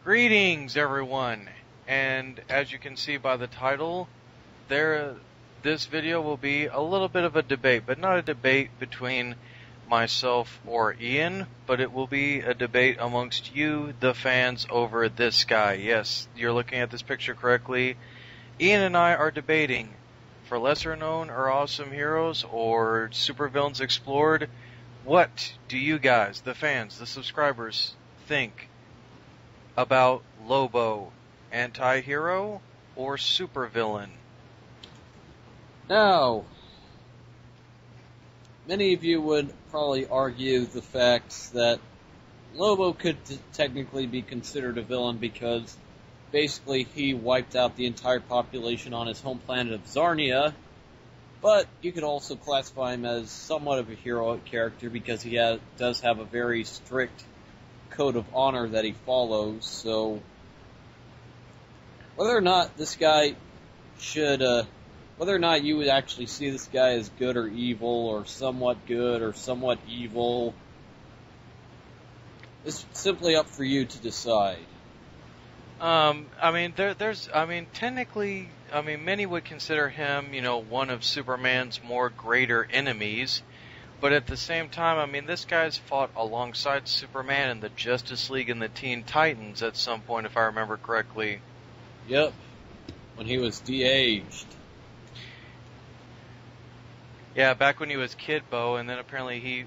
Greetings, everyone, and as you can see by the title, this video will be a little bit of a debate, but not a debate between myself or Ian, but it will be a debate amongst you, the fans, over this guy. Yes, you're looking at this picture correctly. Ian and I are debating for lesser known or awesome heroes or supervillains explored. What do you guys, the fans, the subscribers, think about Lobo, anti-hero or supervillain? Now, many of you would probably argue the fact that Lobo could technically be considered a villain because basically he wiped out the entire population on his home planet of Zarnia, but you could also classify him as somewhat of a heroic character because he does have a very strict code of honor that he follows. So whether or not this guy should, whether or not you would actually see this guy as good or evil, or somewhat good or somewhat evil, is simply up for you to decide. Technically, many would consider him, one of Superman's more greater enemies. But at the same time, this guy's fought alongside Superman in the Justice League and the Teen Titans at some point, if I remember correctly. Yep, when he was de-aged. Yeah, back when he was Kid Bo, and then apparently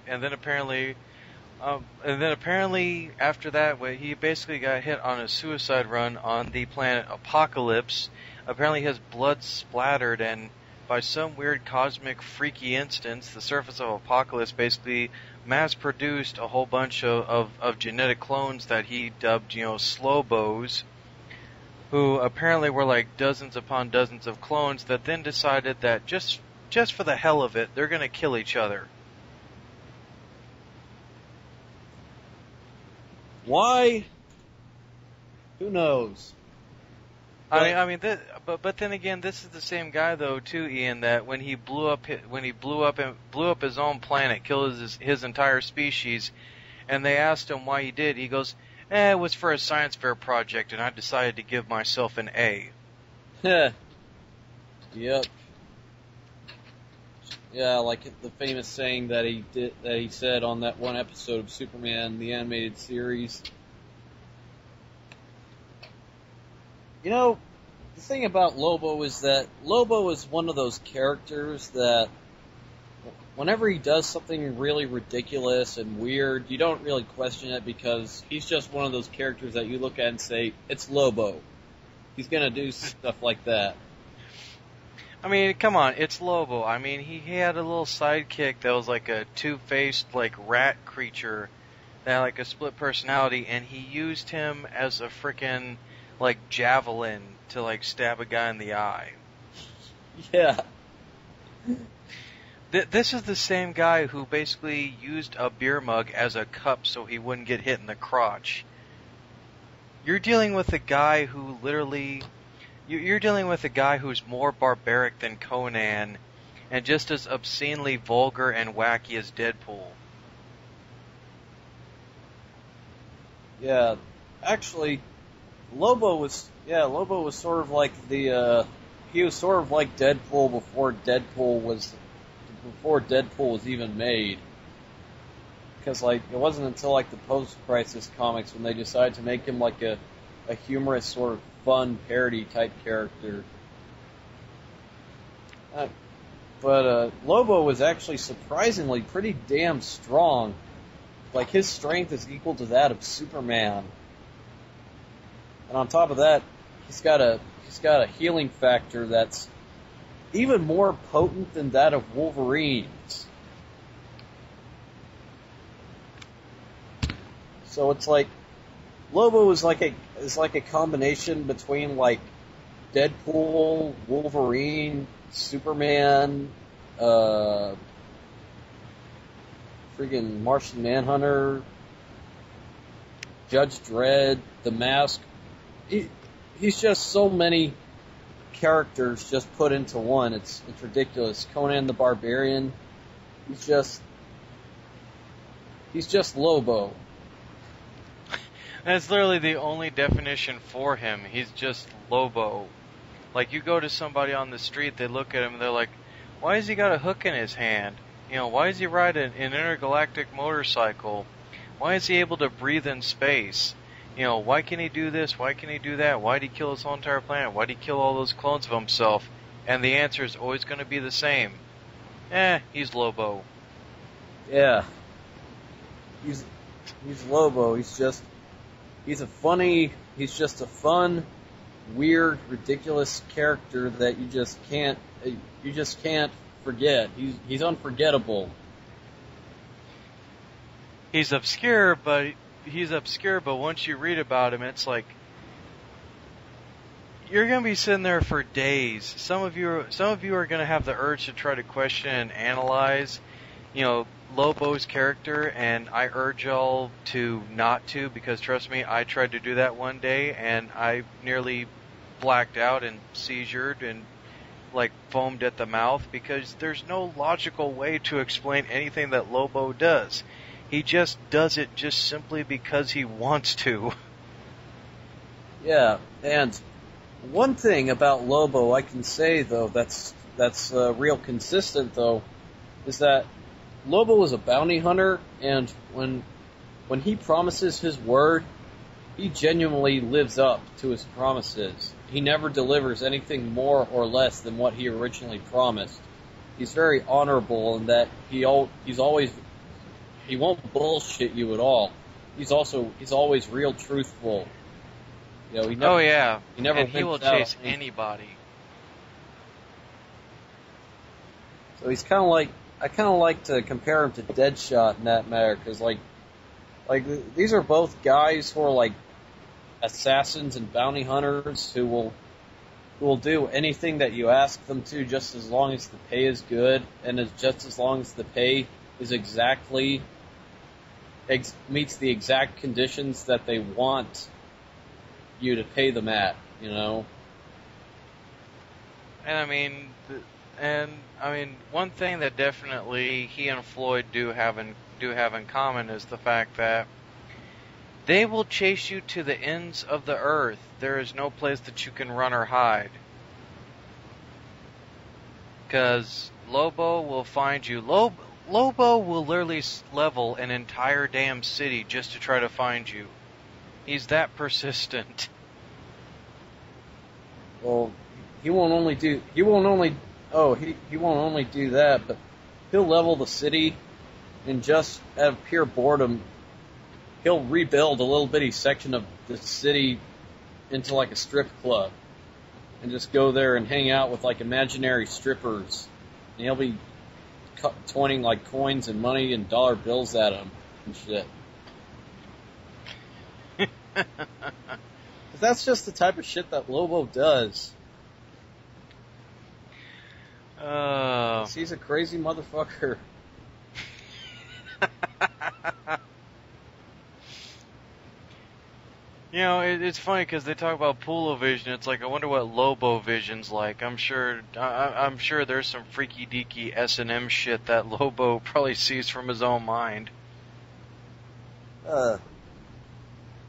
after that, he basically got hit on a suicide run on the planet Apocalypse. Apparently his blood splattered, and by some weird cosmic freaky instance, the surface of Apocalypse basically mass-produced a whole bunch of genetic clones that he dubbed, Slobos, who apparently were like dozens upon dozens of clones that then decided that just for the hell of it, they're going to kill each other. Why? Who knows? But then again, this is the same guy though too, Ian. That when he blew up his own planet, killed his entire species, and they asked him why he did, he goes, "It was for a science fair project, and I decided to give myself an A." Yep. Yeah, like the famous saying that he said on that one episode of Superman, the animated series. The thing about Lobo is that Lobo is one of those characters that whenever he does something really ridiculous and weird, you don't really question it because he's just one of those characters that you look at and say, it's Lobo. He's gonna do stuff like that. Come on, it's Lobo. He had a little sidekick that was like a two-faced, rat creature that had, a split personality, and he used him as a frickin', javelin to, stab a guy in the eye. Yeah. This is the same guy who basically used a beer mug as a cup so he wouldn't get hit in the crotch. You're dealing with a guy who literally... You're dealing with a guy who's more barbaric than Conan, and just as obscenely vulgar and wacky as Deadpool. Yeah, actually, Lobo was sort of like he was sort of like Deadpool before Deadpool was even made. Because it wasn't until the post-crisis comics when they decided to make him a humorous sort of fun parody type character. But Lobo was actually surprisingly pretty damn strong. His strength is equal to that of Superman. And on top of that, he's got a healing factor that's even more potent than that of Wolverine's. So it's Lobo is like a combination between Deadpool, Wolverine, Superman, friggin' Martian Manhunter, Judge Dredd, The Mask. He's just so many characters just put into one. It's ridiculous. Conan the Barbarian. He's just Lobo. That's literally the only definition for him. He's just Lobo. Like, you go to somebody on the street, they look at him and they're like, why has he got a hook in his hand? You know, why does he ride an intergalactic motorcycle? Why is he able to breathe in space? You know, why can he do this? Why can he do that? Why did he kill his whole entire planet? Why did he kill all those clones of himself? And the answer is always going to be the same. He's Lobo. Yeah. He's Lobo. He's just a fun, weird, ridiculous character that you just can't forget. He's unforgettable. He's obscure, but once you read about him, it's like you're going to be sitting there for days. Some of you are going to have the urge to try to question and analyze, you know, Lobo's character, and I urge y'all to not to, because trust me, I tried to do that one day and I nearly blacked out and seizured and like foamed at the mouth, because there's no logical way to explain anything that Lobo does. He just does it just simply because he wants to. Yeah, and one thing about Lobo I can say, though, that's real consistent, though, is that Lobo is a bounty hunter, and when he promises his word, he genuinely lives up to his promises. He never delivers anything more or less than what he originally promised. He's very honorable in that he won't bullshit you at all. He's always real truthful. You know, he will chase anybody. So he's kind of like, I kind of like to compare him to Deadshot in that matter, because like these are both guys who are like assassins and bounty hunters who will do anything that you ask them to, just as long as the pay is good, and just as long as the pay is meets the exact conditions that they want you to pay them at, you know. And I mean, one thing that definitely he and Floyd do have in common is the fact that they will chase you to the ends of the earth. There is no place that you can run or hide. Because Lobo will find you. Lobo will literally level an entire damn city just to try to find you. He's that persistent. Well, he won't only do that, but he'll level the city, and just out of pure boredom, he'll rebuild a little bitty section of the city into like a strip club, and just go there and hang out with like imaginary strippers, and he'll be pointing like coins and money and dollar bills at them and shit. That's just the type of shit that Lobo does. He's a crazy motherfucker. You know, it's funny because they talk about Pulo vision. It's like, I wonder what Lobo vision's like. I'm sure there's some freaky deaky S&M shit that Lobo probably sees from his own mind.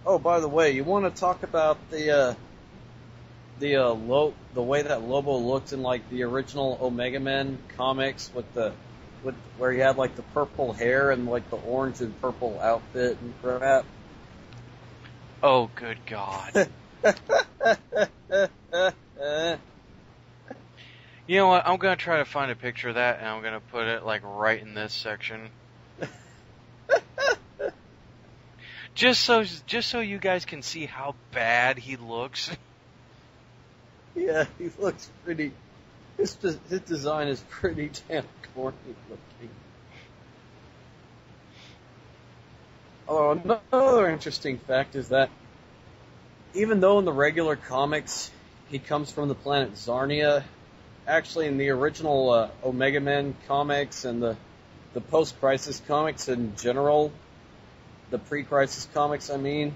Oh, by the way, you want to talk about the way that Lobo looked in like the original Omega Men comics where he had like the purple hair and like the orange and purple outfit and crap. Oh, good God. You know what? I'm going to try to find a picture of that, and I'm going to put it like right in this section. Just so you guys can see how bad he looks. Yeah, he looks pretty. His design is pretty damn corny looking. Although another interesting fact is that even though in the regular comics he comes from the planet Zarnia, actually in the original Omega Men comics and the post-Crisis comics in general, the pre-Crisis comics, I mean,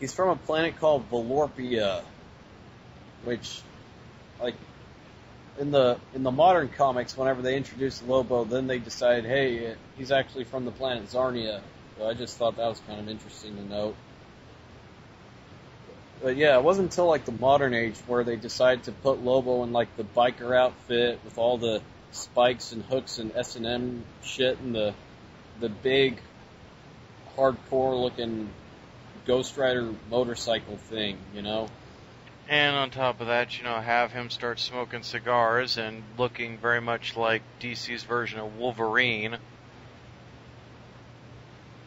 he's from a planet called Valorpia, which, like, in the modern comics, whenever they introduced Lobo, then they decided, hey, he's actually from the planet Zarnia. So I just thought that was kind of interesting to note. But yeah, it wasn't until like the modern age where they decided to put Lobo in like the biker outfit with all the spikes and hooks and S&M shit and the big hardcore looking Ghost Rider motorcycle thing, you know? And on top of that, have him start smoking cigars and looking very much like DC's version of Wolverine.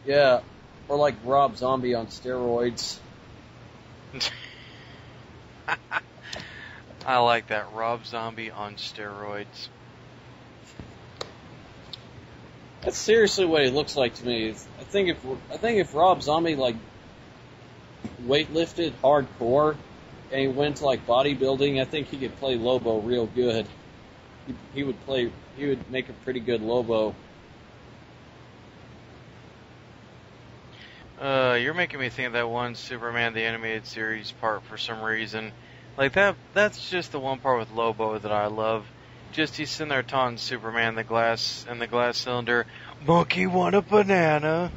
Yeah, or like Rob Zombie on steroids. I like that, Rob Zombie on steroids. That's seriously what he looks like to me. I think if Rob Zombie like weightlifted hardcore and he went to like bodybuilding, I think he could play Lobo real good. He would make a pretty good Lobo. You're making me think of that one Superman the Animated Series part for some reason. Like that's just the one part with Lobo that I love. Just he's sitting there taunting Superman in the glass cylinder. Monkey want a banana.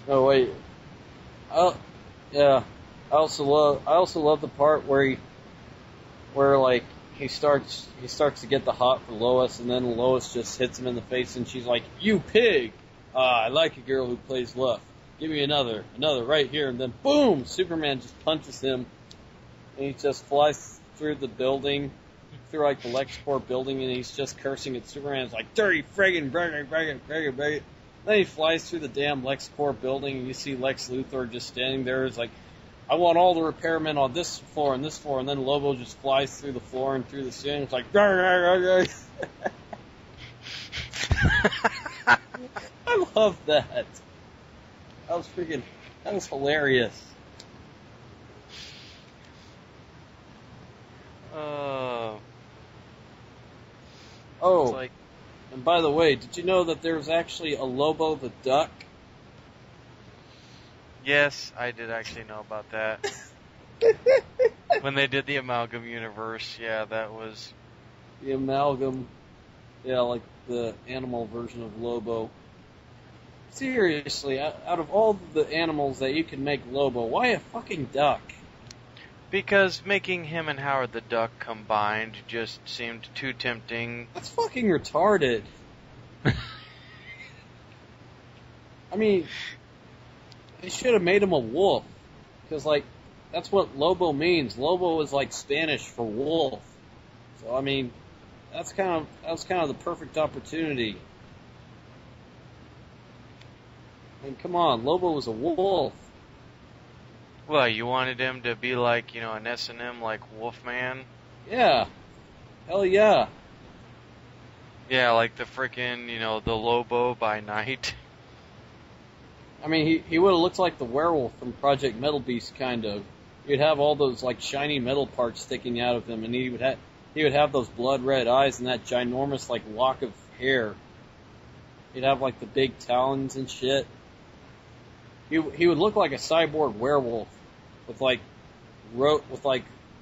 Oh wait. Yeah. I also love the part where like he starts to get the hot for Lois, and then Lois just hits him in the face, and she's like, "You pig! I like a girl who plays rough. Give me another right here." And then boom, Superman just punches him, and he just flies through the building, through like the LexCorp building, and he's just cursing at Superman. It's like, "Dirty friggin' bragger." Then he flies through the damn LexCorp building, and you see Lex Luthor just standing there. It's like, "I want all the repairmen on this floor and this floor," and then Lobo just flies through the floor and through the ceiling. It's like, I love that. That was hilarious. Oh, like, and by the way, did you know that there was actually a Lobo the Duck? yes, I did actually know about that. When they did the Amalgam universe, yeah, that was... The Amalgam, yeah, like the animal version of Lobo. Seriously, out of all the animals that you can make Lobo, why a fucking duck? Because making him and Howard the Duck combined just seemed too tempting. That's fucking retarded. I mean, they should have made him a wolf. Because, like, that's what Lobo means. Lobo is, like, Spanish for wolf. So, I mean, that was kind of the perfect opportunity. I mean, come on, Lobo was a wolf. Well, you wanted him to be like, an S&M like Wolfman? Yeah. Hell yeah. Yeah, like the frickin', the Lobo by night. I mean, he would have looked like the werewolf from Project Metal Beast, kind of. He'd have all those, like, shiny metal parts sticking out of him, and he would have those blood red eyes and that ginormous, like, lock of hair. He'd have, like, the big talons and shit. He would look like a cyborg werewolf with like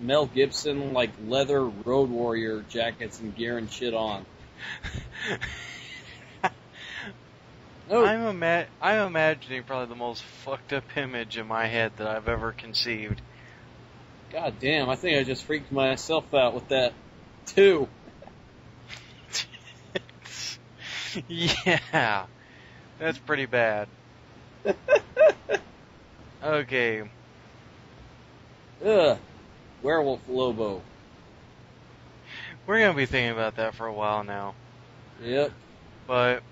Mel Gibson like leather Road Warrior jackets and gear and shit on. No. I'm imagining probably the most fucked up image in my head that I've ever conceived. God damn, I think I just freaked myself out with that too. Yeah, that's pretty bad. Okay. Ugh. Werewolf Lobo. We're gonna be thinking about that for a while now. Yep. But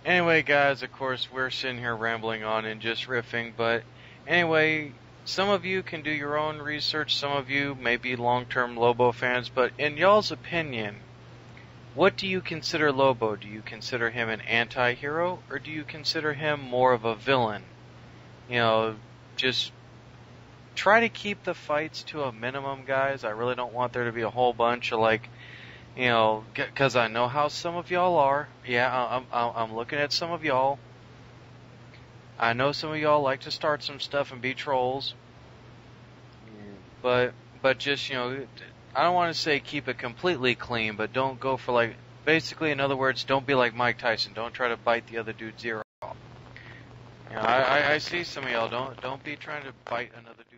anyway, guys, of course, we're sitting here rambling on and just riffing. But anyway, some of you can do your own research. Some of you may be long-term Lobo fans. But in y'all's opinion, what do you consider Lobo? Do you consider him an anti-hero, or do you consider him more of a villain? Just try to keep the fights to a minimum, guys. I really don't want there to be a whole bunch of, like, because I know how some of y'all are. Yeah, I'm looking at some of y'all. I know some of y'all like to start some stuff and be trolls. But just, I don't want to say keep it completely clean, but don't go for, like, basically, in other words, don't be like Mike Tyson. Don't try to bite the other dude's ear off. I I see some of y'all. Don't be trying to bite another dude.